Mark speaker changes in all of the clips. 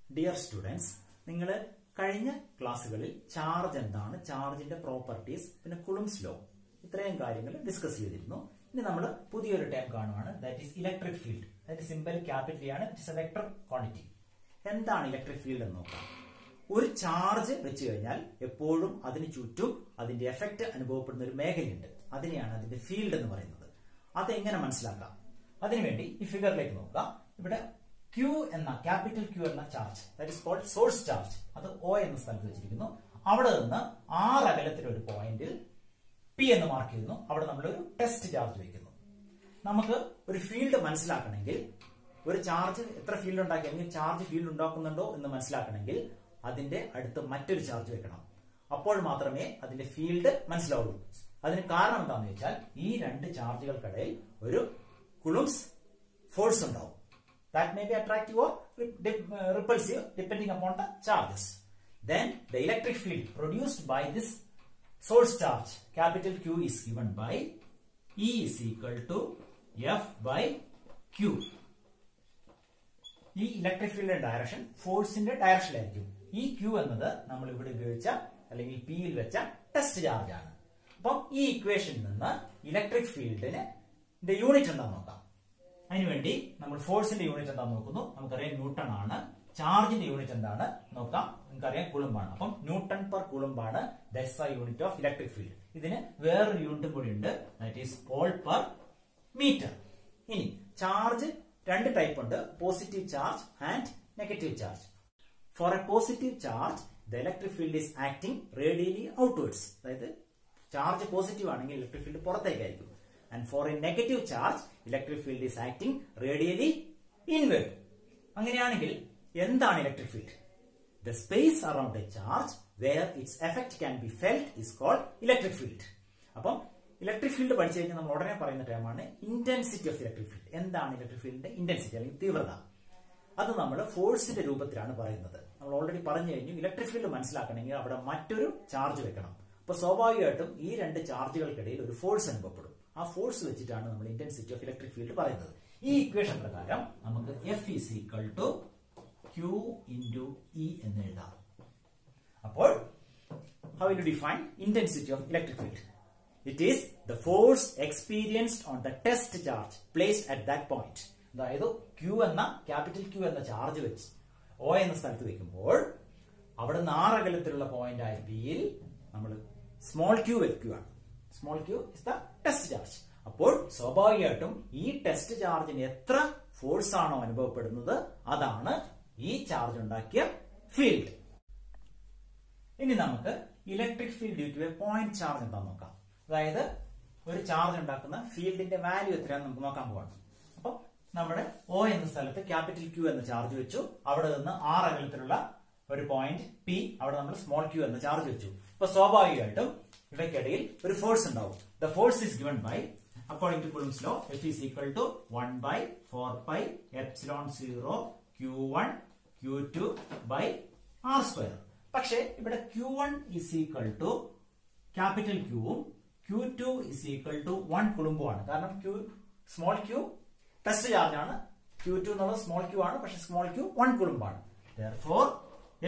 Speaker 1: Dear students, നിങ്ങൾ കഴിഞ്ഞ ക്ലാസ്സുകളിൽ ചാർജ് എന്താണ്, ചാർജിന്റെ പ്രോപ്പർട്ടീസ്, പിന്നെ കുളുംസ് ലോ ഇത്രയും കാര്യങ്ങൾ ഡിസ്കസ് ചെയ്തിരുന്നു. ഇനി നമ്മൾ പുതിയൊരു ടൈം കാണുവാണ്, that is electric field. That symbol capital ആണ്, it is a vector quantity. എന്താണ് ഇലക്ട്രിക് ഫീൽഡ് എന്ന് നോക്കാം. ഒരു ചാർജ് വെച്ച് കഴിഞ്ഞാൽ എപ്പോഴും അതിന് ചുറ്റും അതിന്റെ എഫക്ട് അനുഭവപ്പെടുന്ന ഒരു മേഖലയുണ്ട്, അതിനെയാണ് അതിന്റെ ഫീൽഡ് എന്ന് പറയുന്നത്. അതെങ്ങനെ മനസ്സിലാക്കാം? അതിനുവേണ്ടി ഈ ഫിഗറിലേക്ക് നോക്കാം. ഇവിടെ Q എന്ന ക്യാപിറ്റൽ Q എന്ന charge, that is called source charge, അത് O എന്ന സ്ഥലത്ത് വെച്ചിരിക്കുന്നു. അവിടെ നിന്ന് R അകലത്തിൽ ഒരു പോയിന്റിൽ P എന്ന് മാർക്ക് ചെയ്യുന്നു. അവിടെ നമ്മളൊരു ടെസ്റ്റ് ചാർജ് വെക്കുന്നു. നമുക്ക് ഒരു ഫീൽഡ് മനസ്സിലാക്കണമെങ്കിൽ, ഒരു ചാർജ് എത്ര ഫീൽഡ് ഉണ്ടാക്കി അല്ലെങ്കിൽ ചാർജ് ഫീൽഡ് ഉണ്ടാക്കുന്നുണ്ടോ എന്ന് മനസ്സിലാക്കണമെങ്കിൽ അതിന്റെ അടുത്ത് മറ്റൊരു ചാർജ് വെക്കണം. അപ്പോൾ മാത്രമേ അതിന്റെ ഫീൽഡ് മനസ്സിലാവുള്ളൂ. അതിന് കാരണം എന്താണെന്ന് വെച്ചാൽ ഈ രണ്ട് ചാർജുകൾക്കിടയിൽ ഒരു കുളുംസ് ഫോഴ്സ് ഉണ്ടാവും. That may be attractive or repulsive depending upon the charges. Then the electric field produced by this source charge capital Q is given by E is equal to F by Q. ഈ electric ഫീൽഡിന്റെ direction ഫോഴ്സിന്റെ ഡയറക്ഷനിലായിരിക്കും. ഈ Q എന്നത് നമ്മൾ ഇവിടെ ഉപയോഗിച്ച അല്ലെങ്കിൽ പിയിൽ വെച്ച ടെസ്റ്റ് ചാർജ് ആണ്. അപ്പം ഈ ഇക്വേഷനിൽ നിന്ന് ഇലക്ട്രിക് ഫീൽഡിന് യൂണിറ്റ് എന്താണെന്ന് നോക്കാം. അതിനുവേണ്ടി നമ്മൾ ഫോഴ്സിന്റെ യൂണിറ്റ് എന്താണെന്ന് നോക്കുന്നു. നമുക്കറിയാം ന്യൂട്ടൺ ആണ്. ചാർജിന്റെ യൂണിറ്റ് എന്താണ് നോക്കാം. നമുക്കറിയാം കുളുംബാണ്. അപ്പം ന്യൂട്ടൺ പെർ കുളുംബാണ് the unit of electric field. ഇതിന് വേറൊരു യൂണിറ്റും കൂടി ഉണ്ട്, that is volt per metre. ഇനി ചാർജ് രണ്ട് ടൈപ്പ് ഉണ്ട്, positive charge and negative charge. For a positive charge the electric field is acting radially outwards. അതായത് ചാർജ് പോസിറ്റീവ് ആണെങ്കിൽ ഇലക്ട്രിക് ഫീൽഡ് പുറത്തേക്കായിരിക്കും. And for a negative charge, electric field is acting radially inward. അങ്ങനെയാണെങ്കിൽ എന്താണ് electric field? The space around a charge where its effect can be felt is called electric field. അപ്പം electric field പഠിച്ചു കഴിഞ്ഞാൽ നമ്മൾ ഉടനെ പറയുന്ന ടൈമാണ് ഇന്റൻസിറ്റി ഓഫ് ഇലക്ട്രിക് ഫീൽഡ്. എന്താണ് ഇലക്ട്രിക് ഫീൽഡിന്റെ ഇന്റൻസിറ്റി അല്ലെങ്കിൽ തീവ്രത? അത് നമ്മൾ ഫോഴ്സിന്റെ രൂപത്തിലാണ് പറയുന്നത്. നമ്മൾ ഓൾറെഡി പറഞ്ഞു കഴിഞ്ഞു, ഇലക്ട്രിക് ഫീൽഡ് മനസ്സിലാക്കണമെങ്കിൽ അവിടെ മറ്റൊരു ചാർജ് വെക്കണം. അപ്പൊ സ്വാഭാവികമായിട്ടും ഈ രണ്ട് ചാർജുകൾക്കിടയിൽ ഒരു ഫോഴ്സ് അനുഭവപ്പെടും. ആ ഫോഴ്സ് വെച്ചിട്ടാണ് നമ്മൾ ഇന്റൻസിറ്റി ഓഫ് ഇലക്ട്രിക് ഫീൽഡ് പറയുന്നത്. ഈ ഇക്വേഷൻ പ്രകാരം നമുക്ക് F is equal to Q into E എന്ന് എഴുതാം. അപ്പോൾ how will you define intensity of electric field? It is the force experienced on the test charge placed at that point. അതായത് Q എന്ന capital Q എന്ന charge വെച്ച് O എന്ന സ്ഥലത്ത് വെക്കുമ്പോൾ അവിടെ നിന്ന് R അകലത്തിലുള്ള പോയിന്റ് ആയ P യിൽ നമ്മൾ സ്മോൾ q വെക്കുകയാണ്. Small q is the test charge. അപ്പോൾ സ്വാഭാവികമായിട്ടും ഈ ടെസ്റ്റ് ചാർജിന് എത്ര ഫോഴ്സ് ആണോ അനുഭവപ്പെടുന്നത് അതാണ് ഈ ചാർജ് ഉണ്ടാക്കിയ ഫീൽഡ്. ഇനി നമുക്ക് electric field due to a point charge എന്താണെന്ന് നോക്കാം. അതായത് ഒരു ചാർജ് ഉണ്ടാക്കുന്ന ഫീൽഡിന്റെ വാല്യൂ എത്രയാണെന്ന് നമുക്ക് നോക്കാൻ പോവാണ്. അപ്പൊ നമ്മുടെ O എന്ന സ്ഥലത്ത് ക്യാപിറ്റൽ Q എന്ന ചാർജ് വെച്ചു. അവിടെ നിന്ന് R അകലത്തിലുള്ള ഒരു പോയിന്റ് P, അവിടെ നമ്മൾ സ്മോൾ q എന്ന ചാർജ് വെച്ചു. അപ്പൊ സ്വാഭാവികമായിട്ടും ഇവയ്ക്കിടയിൽ ഒരു ഫോഴ്സ് ഉണ്ടാവും. The force is given by, according to Coulomb's law, F is equal to 1 by 4 pi epsilon 0 Q1 Q2 by R square. പക്ഷേ ഇവിടെ Q1 is equal to capital Q ഉം Q2 is equal to 1 കുളുംബുമാണ്. കാരണം small q test charge ആണ്, Q2 എന്നുള്ളത് small q ആണ്, പക്ഷെ small q 1 കുളുംബാണ്. Therefore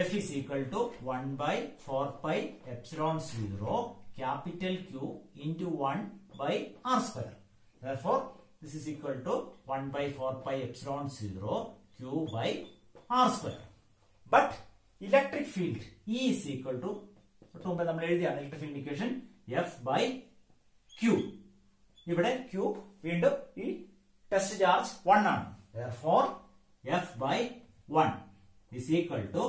Speaker 1: F is equal to 1 by 4 pi epsilon 0 capital Q into 1 by R square. Therefore, this is equal to 1 by 4 pi epsilon 0 Q by R square. But electric field E is equal to, നമ്മൾ എഴുതിയാണ് electric field equation, F by Q. ഇവിടെ Q വീണ്ടും ഈ test charge 1 ആണ്. Therefore, F by 1 is equal to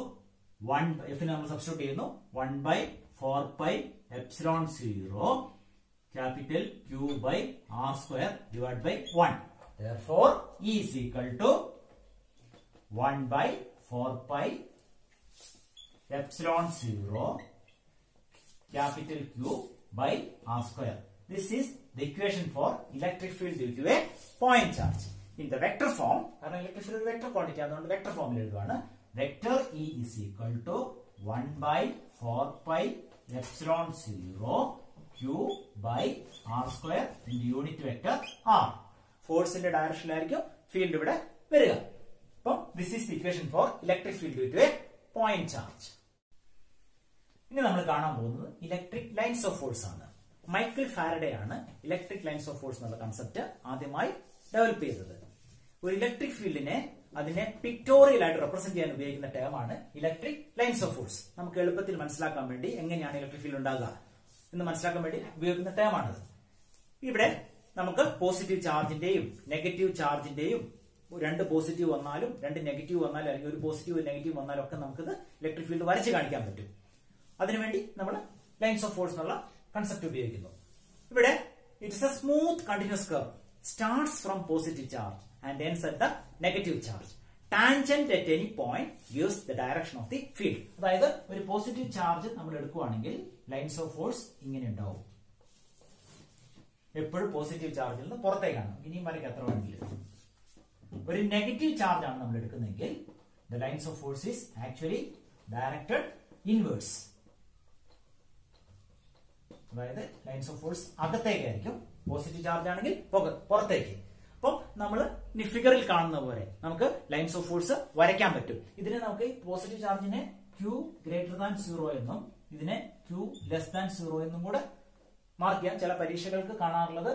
Speaker 1: 1, F നമ്മൾ substitute ചെയ്യുന്നു, 1 by 4 pi epsilon 0 capital Q by R square divided by 1. Therefore, E is equal to 1 by 4 pi epsilon 0 capital Q by R square. This is the equation for electric field due to a point charge. In the vector form, കാരണം electric field ഒരു vector quantity അതുകൊണ്ട് vector ഫോമിൽ എഴുതുകയാണ്. Vector E is equal to 1 by 4 pi epsilon 0 Q by R square in the unit vector R. ഫോഴ്സിന്റെ ഡയറക്ഷനിലായിരിക്കും field ഇവിടെ വരിക. അപ്പം this is the equation for electric field due to a point charge. ഇനി നമ്മൾ കാണാൻ പോകുന്നത് ഇലക്ട്രിക് ലൈൻസ് ഓഫ് ഫോഴ്സ് ആണ്. Michael Faraday ആണ് ഇലക്ട്രിക് ലൈൻസ് ഓഫ് ഫോഴ്സ് എന്നുള്ള കൺസെപ്റ്റ് ആദ്യമായി ഡെവലപ്പ് ചെയ്തത്. ഒരു ഇലക്ട്രിക് ഫീൽഡിനെ അതിനെ പിക്ടോറിയൽ ആയിട്ട് റെപ്രസെന്റ് ചെയ്യാൻ ഉപയോഗിക്കുന്ന ടേമാണ് ഇലക്ട്രിക് ലൈൻസ് ഓഫ് ഫോഴ്സ്. നമുക്ക് എളുപ്പത്തിൽ മനസ്സിലാക്കാൻ വേണ്ടി എങ്ങനെയാണ് ഇലക്ട്രിക് ഫീൽഡ് ഉണ്ടാകുക എന്ന് മനസ്സിലാക്കാൻ വേണ്ടി ഉപയോഗിക്കുന്ന ടേമാണിത്. ഇവിടെ നമുക്ക് പോസിറ്റീവ് ചാർജിന്റെയും നെഗറ്റീവ് ചാർജിന്റെയും രണ്ട് പോസിറ്റീവ് വന്നാലും രണ്ട് നെഗറ്റീവ് വന്നാലും അല്ലെങ്കിൽ ഒരു പോസിറ്റീവ് നെഗറ്റീവ് വന്നാലും ഒക്കെ നമുക്കിത് ഇലക്ട്രിക് ഫീൽഡ് വരച്ച് കാണിക്കാൻ പറ്റും. അതിനുവേണ്ടി നമ്മൾ ലൈൻസ് ഓഫ് ഫോഴ്സ് എന്നുള്ള കൺസെപ്റ്റ് ഉപയോഗിക്കുന്നു. ഇവിടെ it's A smooth continuous curve starts from positive charge and ends at the negative charge. Tangent at any point gives the direction of the field. അതായത് ഒരു പോസിറ്റീവ് ചാർജ് നമ്മൾ എടുക്കുകയാണെങ്കിൽ lines of force ഇങ്ങനെ ഉണ്ടാവും. എപ്പോഴും positive ചാർജിൽ നിന്ന് പുറത്തേക്കാണ്. ഇനിയും വരയ്ക്ക് എത്ര വേണമെങ്കിലും. ഒരു നെഗറ്റീവ് ചാർജ് ആണ് നമ്മൾ എടുക്കുന്നതെങ്കിൽ the lines of force is actually directed inverse. അതായത് ലൈൻസ് ഓഫ് ഫോഴ്സ് അകത്തേക്കായിരിക്കും, പോസിറ്റീവ് ചാർജ് ആണെങ്കിൽ പുറത്തേക്ക്. അപ്പം നമ്മൾ ഫിഗറിൽ കാണുന്ന പോലെ നമുക്ക് ലൈൻസ് ഓഫ് ഫോഴ്സ് വരയ്ക്കാൻ പറ്റും. ഇതിനെ നമുക്ക് പോസിറ്റീവ് ചാർജിനെ Q ഗ്രേറ്റർ ദാൻ 0 എന്നും ഇതിനെ Q ലെസ് ദാൻ 0 എന്നും കൂടെ മാർക്ക് ചെയ്യാം. ചില പരീക്ഷകൾക്ക് കാണാറുള്ളത്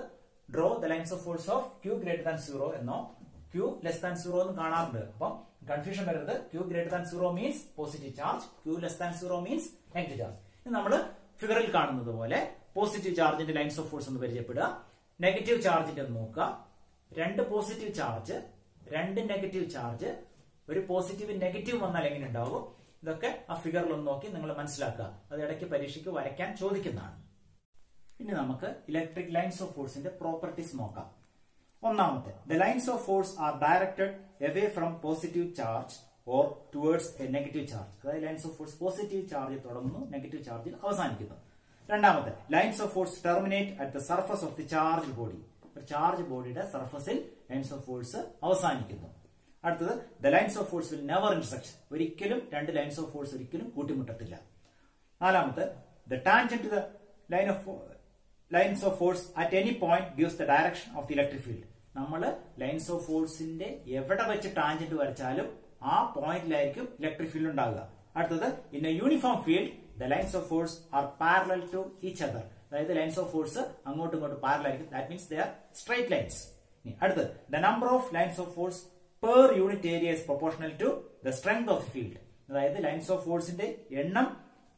Speaker 1: draw the lines of force of Q greater than 0 എന്നോ Q ലെസ് ദാൻ 0 എന്ന് കാണാറുണ്ട്. അപ്പം കൺഫ്യൂഷൻ വരുന്നത് Q greater than 0 means positive charge, Q less than 0 means negative charge. ഇത് നമ്മൾ ഫിഗറിൽ കാണുന്നത് പോലെ പോസിറ്റീവ് ചാർജിന്റെ ലൈൻസ് ഓഫ് ഫോഴ്സ് ഒന്ന് പരിചയപ്പെടുക. നെഗറ്റീവ് ചാർജിന്റെ ഒന്ന് നോക്കുക. രണ്ട് പോസിറ്റീവ് ചാർജ്, രണ്ട് നെഗറ്റീവ് ചാർജ്, ഒരു പോസിറ്റീവ് നെഗറ്റീവ് വന്നാൽ എങ്ങനെ ഉണ്ടാവും, ഇതൊക്കെ ആ ഫിഗറിൽ ഒന്ന് നോക്കി നിങ്ങൾ മനസ്സിലാക്കുക. അത് ഇടയ്ക്ക് പരീക്ഷയ്ക്ക് വരയ്ക്കാൻ ചോദിക്കുന്നതാണ്. ഇനി നമുക്ക് ഇലക്ട്രിക് ലൈൻസ് ഓഫ് ഫോഴ്സിന്റെ പ്രോപ്പർട്ടീസ് നോക്കാം. ഒന്നാമത്തെ, the lines of force R directed away from positive charge or towards A negative charge. അതായത് ലൈൻസ് ഓഫ് ഫോഴ്സ് പോസിറ്റീവ് ചാർജിൽ തുടങ്ങുന്നു, നെഗറ്റീവ് ചാർജിൽ അവസാനിക്കുന്നു. രണ്ടാമത്തെ, lines of force terminate at the surface of the charge body. ഒരു charge ബോഡിയുടെ സർഫസിൽ lines of force അവസാനിക്കുന്നു. അടുത്തത്, the lines of force will never intersect. ഒരിക്കലും രണ്ട് ലൈൻസ് ഓഫ് ഫോഴ്സ് ഒരിക്കലും കൂട്ടിമുട്ടത്തില്ല. നാലാമത്തെ, the tangent to the lines of force at any point gives the direction of the electric field. നമ്മൾ lines of ഫോഴ്സിന്റെ എവിടെ വെച്ച് ടാൻജന്റ് വരച്ചാലും ആ പോയിന്റിലായിരിക്കും ഇലക്ട്രിക് ഫീൽഡ് ഉണ്ടാകുക. അടുത്തത്, in a uniform field the lines of force are parallel to each other. അതായത് lines of force അങ്ങോട്ടും ഇങ്ങോട്ടും പാരലൽ ആയിരിക്കും. That means they are straight lines. അടുത്തത്, the number of lines of force per unit area is proportional to the strength of the field. അതായത് lines of ഫോഴ്സിന്റെ എണ്ണം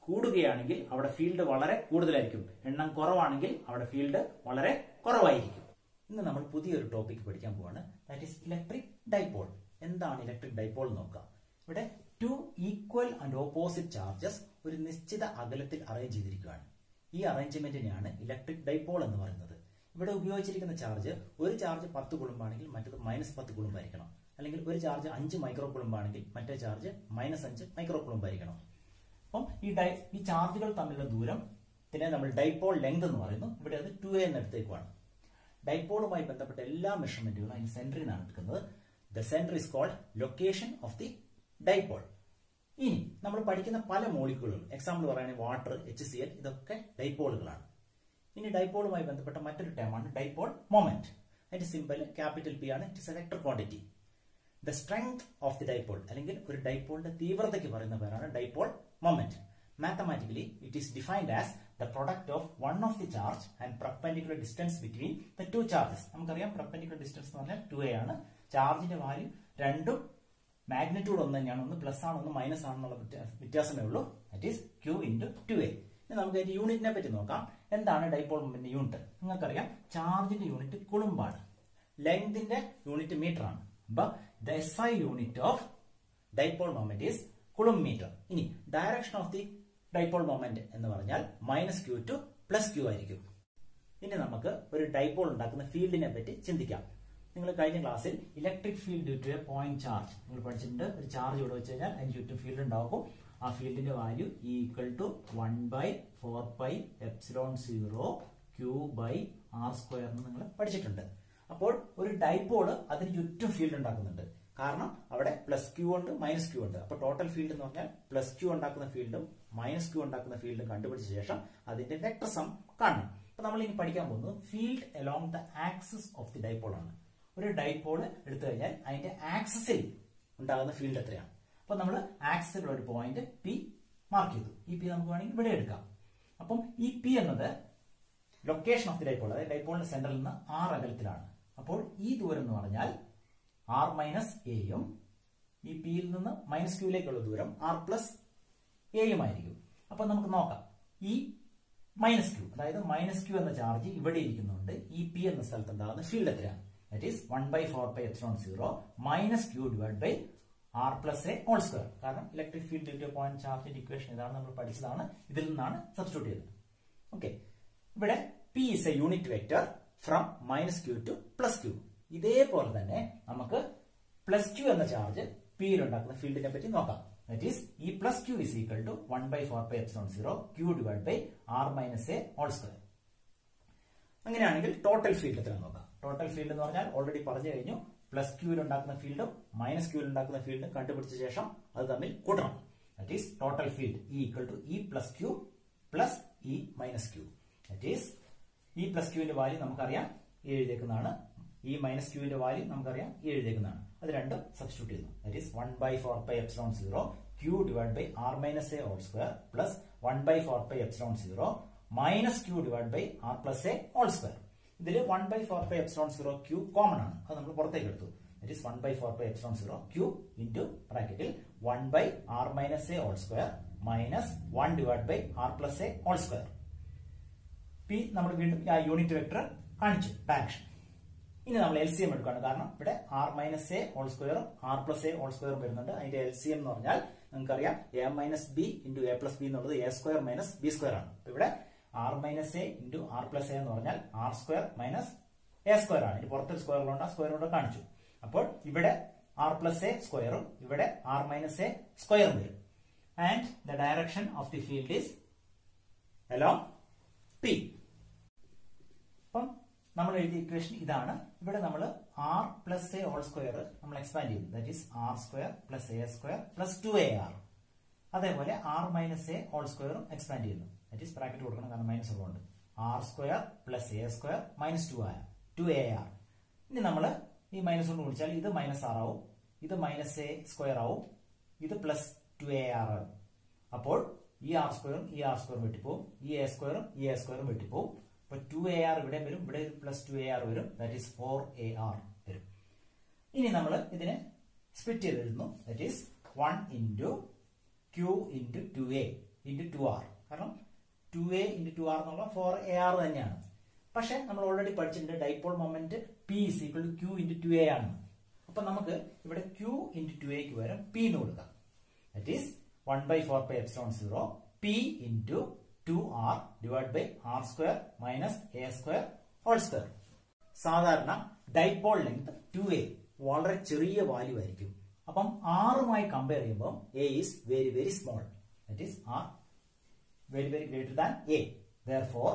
Speaker 1: കൂടുകയാണെങ്കിൽ അവിടെ field വളരെ കൂടുതലായിരിക്കും, എണ്ണം കുറവാണെങ്കിൽ അവിടെ ഫീൽഡ് വളരെ കുറവായിരിക്കും. ഇന്ന് നമ്മൾ പുതിയൊരു ടോപ്പിക് പഠിക്കാൻ പോവാണ്. That is electric dipole. എന്താണ് ഇലക്ട്രിക് ഡൈപോൾ എന്ന് നോക്കാം. ഇവിടെ two equal and opposite charges ഒരു നിശ്ചിത അകലത്തിൽ അറേഞ്ച് ചെയ്തിരിക്കുകയാണ്. ഈ അറേഞ്ച്മെന്റിനെയാണ് ഇലക്ട്രിക് ഡൈപോൾ എന്ന് പറയുന്നത്. ഇവിടെ ഉപയോഗിച്ചിരിക്കുന്ന ചാർജ്, ഒരു ചാർജ് 10 കുളുമ്പാണെങ്കിൽ മറ്റത് -10 കുളുമ്പായിരിക്കണം. അല്ലെങ്കിൽ ഒരു ചാർജ് 5 മൈക്രോ കുളുമ്പാണെങ്കിൽ മറ്റേ ചാർജ് -5 മൈക്രോ കുളുമ്പായിരിക്കണം. അപ്പം ഈ ചാർജുകൾ തമ്മിലുള്ള ദൂരം ഇതിനെ നമ്മൾ ഡൈപോൾ ലെങ്ത് എന്ന് പറയുന്നു. ഇവിടെ അത് 2a എന്ന് എടുത്തേക്കുവാണ്. ഡൈപോളുമായി ബന്ധപ്പെട്ട എല്ലാ മെഷർമെന്റുകളും അതിന് സെന്ററിൽ നിന്നാണ് എടുക്കുന്നത്. The centre is called location of the dipole. ഇനി നമ്മൾ പഠിക്കുന്ന പല മോളിക്യൂളുകൾ, എക്സാമ്പിൾ പറയുകയാണെങ്കിൽ വാട്ടർ, HCl, ഇതൊക്കെ ഡൈപോളുകളാണ്. ഇനി ഡൈപോളുമായി ബന്ധപ്പെട്ട മറ്റൊരു ടേമാണ് ഡൈപോൾ മൊമെന്റ്. അതിന്റെ സിമ്പൽ ക്യാപിറ്റൽ P ആണ്. It's a vector quantity. The strength of the dipole അല്ലെങ്കിൽ ഒരു ഡൈപോളിന്റെ തീവ്രതയ്ക്ക് പറയുന്ന പേരാണ് dipole moment. Mathematically, it is defined as the product of one of the charge and perpendicular distance between the two charges. നമുക്കറിയാം perpendicular distance എന്ന് പറഞ്ഞാൽ 2a ആണ്. ചാർജിന്റെ വാല്യൂ രണ്ടും മാഗ്നിറ്റ്യൂഡ് ഒന്ന് തന്നെയാണ്. ഒന്ന് പ്ലസ് ആണ്, ഒന്ന് മൈനസ് ആണെന്നുള്ള വ്യത്യാസമേ ഉള്ളൂ. That is Q into 2a. ഇനി നമുക്ക് അതിന്റെ യൂണിറ്റിനെ പറ്റി നോക്കാം. എന്താണ് ഡൈപോൾ മൊമെന്റിന്റെ യൂണിറ്റ്? നിങ്ങൾക്കറിയാം ചാർജിന്റെ യൂണിറ്റ് കുളുമ്പാണ്, ലെങ്തിന്റെ യൂണിറ്റ് മീറ്റർ ആണ്. അപ്പൊ the SI unit of dipole moment is coulomb metre. ഇനി direction of the dipole moment എന്ന് പറഞ്ഞാൽ -Q to +Q ആയിരിക്കും. ഇനി നമുക്ക് ഒരു ഡൈപോൾ ഉണ്ടാക്കുന്ന ഫീൽഡിനെ പറ്റി ചിന്തിക്കാം. നിങ്ങൾ കഴിഞ്ഞ ക്ലാസ്സിൽ electric field due to a point charge നിങ്ങൾ പഠിച്ചിട്ടുണ്ട്. ഒരു ചാർജ് ഇവിടെ വെച്ച് കഴിഞ്ഞാൽ അതിന് ചുറ്റും ഫീൽഡ് ഉണ്ടാകും. ആ ഫീൽഡിന്റെ വാല്യൂ = 1/4πε0 Q/r² എന്ന് നിങ്ങൾ പഠിച്ചിട്ടുണ്ട്. അപ്പോൾ ഒരു ഡൈപോള് അതിന് ചുറ്റും ഫീൽഡ് ഉണ്ടാക്കുന്നുണ്ട്. കാരണം അവിടെ +Q ഉണ്ട്, -Q ഉണ്ട്. അപ്പൊ ടോട്ടൽ ഫീൽഡ് എന്ന് പറഞ്ഞാൽ +Q ഉണ്ടാക്കുന്ന ഫീൽഡും -Q ഉണ്ടാക്കുന്ന ഫീൽഡും കണ്ടുപിടിച്ച ശേഷം അതിന്റെ വെക്ടർ സം കാണണം. അപ്പൊ നമ്മൾ ഇനി പഠിക്കാൻ പോകുന്നത് field along the axis of the dipole ആണ്. ഒരു ഡൈപോള് എടുത്തു കഴിഞ്ഞാൽ അതിന്റെ ആക്സിസിൽ ഉണ്ടാകുന്ന ഫീൽഡ് എത്രയാണ്. അപ്പൊ നമ്മൾ ആക്സിലുള്ള ഒരു പോയിന്റ് പി മാർക്ക് ചെയ്തു. ഈ പി നമുക്ക് വേണമെങ്കിൽ ഇവിടെ എടുക്കാം. അപ്പം ഈ പി എന്നത് ലൊക്കേഷൻ ഓഫ് ദി ഡൈപോൾ, അതായത് ഡൈപോളിന്റെ സെന്ററിൽ നിന്ന് r അകലത്തിലാണ്. അപ്പോൾ ഈ ദൂരം എന്ന് പറഞ്ഞാൽ r മൈനസ് എയും ഈ പിയിൽ നിന്ന് മൈനസ് ക്യൂയിലേക്കുള്ള ദൂരം r പ്ലസ് എയും ആയിരിക്കും. അപ്പൊ നമുക്ക് നോക്കാം. ഈ മൈനസ് ക്യൂ, അതായത് മൈനസ് ക്യൂ എന്ന ചാർജ് ഇവിടെ ഇരിക്കുന്നുണ്ട്. ഈ പി എന്ന സ്ഥലത്ത് ഉണ്ടാകുന്ന ഫീൽഡ് എത്രയാണ്? That is 1/4πε0 minus Q divide by r plus a whole square. കാരണം electric field due to point ചാർജിന്റെ ഇക്വേഷൻ ഇതാണ്, നമ്മൾ പഠിച്ചതാണ്. ഇതിൽ നിന്നാണ് സബ്സ്റ്റിറ്റ്യൂട്ട് ചെയ്തത്. ഓക്കെ, ഇവിടെ P is a unit vector from minus Q to plus Q. ഇതേപോലെ തന്നെ നമുക്ക് പ്ലസ് ക്യൂ എന്ന ചാർജ് പിയിൽ ഉണ്ടാക്കുന്ന ഫീൽഡിനെ പറ്റി നോക്കാം. That is E plus q is equal to 1/4πε0 q divide by r minus a whole square. അങ്ങനെയാണെങ്കിൽ ടോട്ടൽ ഫീൽഡ് എത്ര നോക്കാം. ടോട്ടൽ ഫീൽഡ് എന്ന് പറഞ്ഞാൽ ഓൾറെഡി പറഞ്ഞു കഴിഞ്ഞു. പ്ലസ് ക്യൂവിൽ ഉണ്ടാക്കുന്ന ഫീൽഡും മൈനസ് ക്യൂവിൽ ഉണ്ടാക്കുന്ന ഫീൽഡും കണ്ടുപിടിച്ച ശേഷം അത് തമ്മിൽ കൂട്ടണം. That is total field E equal to E plus q plus E minus q. That is E plus ക്യൂവിന്റെ വാല്യൂ നമുക്കറിയാം, ഈ എഴുതിയേക്കുന്നതാണ്. ഈ മൈനസ് ക്യൂവിന്റെ വാല്യൂ നമുക്കറിയാം, ഈ എഴുതിയേക്കുന്നതാണ്. അത് രണ്ടും സബ്സ്റ്റിറ്റ്യൂട്ട് ചെയ്യുന്നു. That is 1/4πε0 q divide by r minus a whole square plus 1/4πε0 minus Q divide by r plus a whole square. ഇതിൽ 1/4πε0 ക്യൂ കോമൺ ആണ്, അത് നമ്മൾ പുറത്തേക്ക് എടുത്തു. ദാറ്റ് ഈസ് 1/4πε0 ക്യൂ ഇൻറ്റു ബ്രാക്കറ്റിൽ 1/r minus a whole square minus 1 divide by r plus a whole square. P നമ്മൾ വീണ്ടും ആ യൂണിറ്റ് വെക്ടർ കാണിച്ചു, ഡയറക്ഷൻ. ഇനി നമ്മൾ LCM എടുക്കുകയാണ്. കാരണം ഇവിടെ r മൈനസ് എ ഹോൾ സ്ക്വയറും r പ്ലസ് എ ഹോൾ സ്ക്വയറും വരുന്നുണ്ട്. അതിന്റെ LCM എന്ന് പറഞ്ഞാൽ നിങ്ങൾക്കറിയാം a minus B into A plus B എന്നുള്ളത് a square minus B square ആണ്. അപ്പൊ ഇവിടെ r minus A into r plus A എന്ന് പറഞ്ഞാൽ r square minus A square ആണ്. ഇനി പുറത്തൊരു സ്ക്വയറിലുണ്ട്, ആ സ്ക്വയറിലൂടെ കാണിച്ചു. അപ്പോൾ ഇവിടെ r പ്ലസ് എ സ്ക്വയറും ഇവിടെ r മൈനസ് എ സ്ക്വയറും വരും. And the direction of the field is along p. അപ്പം നമ്മൾ എഴുതിയ ഇക്വേഷൻ ഇതാണ്. ഇവിടെ നമ്മൾ r plus a whole square നമ്മൾ എക്സ്പാൻഡ് ചെയ്തു. That is r square plus a square plus 2ar. അതേപോലെ r മൈനസ് എ ഹോൾ സ്ക്വയറും എക്സ്പാൻഡ് ചെയ്യുന്നു. ദാറ്റ് ഈസ് ബ്രാക്കറ്റ് കൊടുക്കണം, കാരണം മൈനസ് ഉള്ളതുകൊണ്ട്. r square plus a square minus 2ar. ഇനി നമ്മൾ ഈ മൈനസ് കൊണ്ട് ഗുണിച്ചാൽ ഇത് മൈനസ് r ആവും, ഇത് മൈനസ് എ സ്ക്വയർ ആവും, ഇത് പ്ലസ് 2ar ആവും. അപ്പോൾ ഈ r സ്ക്വയറും ഈ r സ്ക്വയറും വെട്ടിപ്പോവും, ഈ a സ്ക്വയറും ഈ a സ്ക്വയറും വെട്ടിപ്പോവും. അപ്പൊ 2ar ഇവിടെ വരും, ഇവിടെ പ്ലസ് 2ar വരും. ദാറ്റ് ഈസ് 4ar വരും. ഇനി നമ്മൾ ഇതിനെ സ്പ്ലിറ്റ് ചെയ്ത് എഴുതുന്നു. That is 1 into q into 2a into 2r. കാരണം 2a ഇൻറ്റു 2r എന്നുള്ള 4ar തന്നെയാണ്. പക്ഷെ നമ്മൾ ഓൾറെഡി പഠിച്ചിട്ടുണ്ട് dipole moment p is equal to q into 2a ആണ്. അപ്പൊ നമുക്ക് ഇവിടെ q ഇൻറ്റു 2aക്ക് പകരം p എന്ന് കൊടുക്കാം. That is 1/4πε0 p into 2r divide by r square minus a square whole square. സാധാരണ ഡൈപോൾ ലെങ്ത് 2a വളരെ ചെറിയ വാല്യൂ ആയിരിക്കും. അപ്പം ആറുമായി കമ്പയർ ചെയ്യുമ്പോൾ a is very very small. That is r very very greater than a. Therefore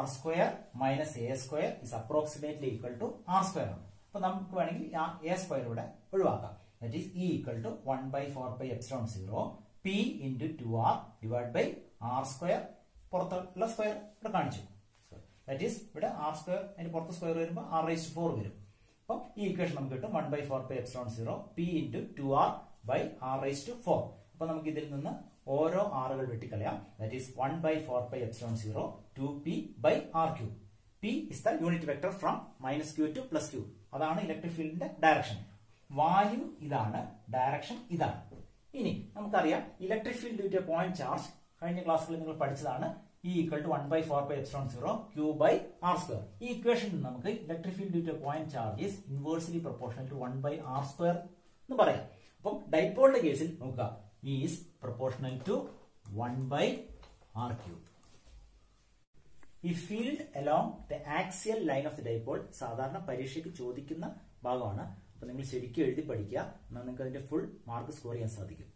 Speaker 1: r square minus a square is approximately equal to r square. അപ്പോൾ നമുക്ക് വേണമെങ്കിൽ a square ഇവിടെ ഒഴിവാക്കാം. That is e equal to 1/4πε0 p into 2r divided by r square. പുറത്തുള്ള square ഇവിടെ കാണിച്ചു. That is ഇവിടെ r square അതിന്റെ പുറത്ത് സ്ക്വയർ വരുമ്പോൾ r raised to 4 വരും. അപ്പോൾ ഈ ഇക്വേഷൻ നമുക്ക് കിട്ടും 1/4πε0 p into 2r by r raised to 4. അപ്പോൾ നമുക്ക് ഇതിൽ നിന്ന് ഓരോ ആറുകൾ വെട്ടിക്കളയാം. That is 1/4πε0 2p by r cube. p is the unit vector from minus q to plus q. അതാണ് ഇലക്ട്രിക് ഫീൽഡിന്റെ ഡയറക്ഷൻ. വാല്യൂ ഇതാണ്, ഡയറക്ഷൻ ഇതാണ്. ഇനി നമുക്കറിയാം electric field due to point charge കഴിഞ്ഞ ക്ലാസ്സുകളിൽ നിങ്ങൾ പഠിച്ചതാണ്. E equal to 1/4πε0 q by r square. ഈ ഇക്വേഷനിൽ നമുക്ക് electric field due to point charge is inversely proportional to 1/r square എന്ന് പറയാം. അപ്പം ഡൈപോളിന്റെ കേസിൽ നോക്കുക, E is proportional to 1/r cube. ഈ field along the axial line of the dipole സാധാരണ പരീക്ഷയ്ക്ക് ചോദിക്കുന്ന ഭാഗമാണ്. അപ്പൊ നിങ്ങൾ ശരിക്കും എഴുതി പഠിക്കുക, എന്നാൽ നിങ്ങൾക്ക് അതിന്റെ ഫുൾ മാർക്ക് സ്കോർ ചെയ്യാൻ സാധിക്കും.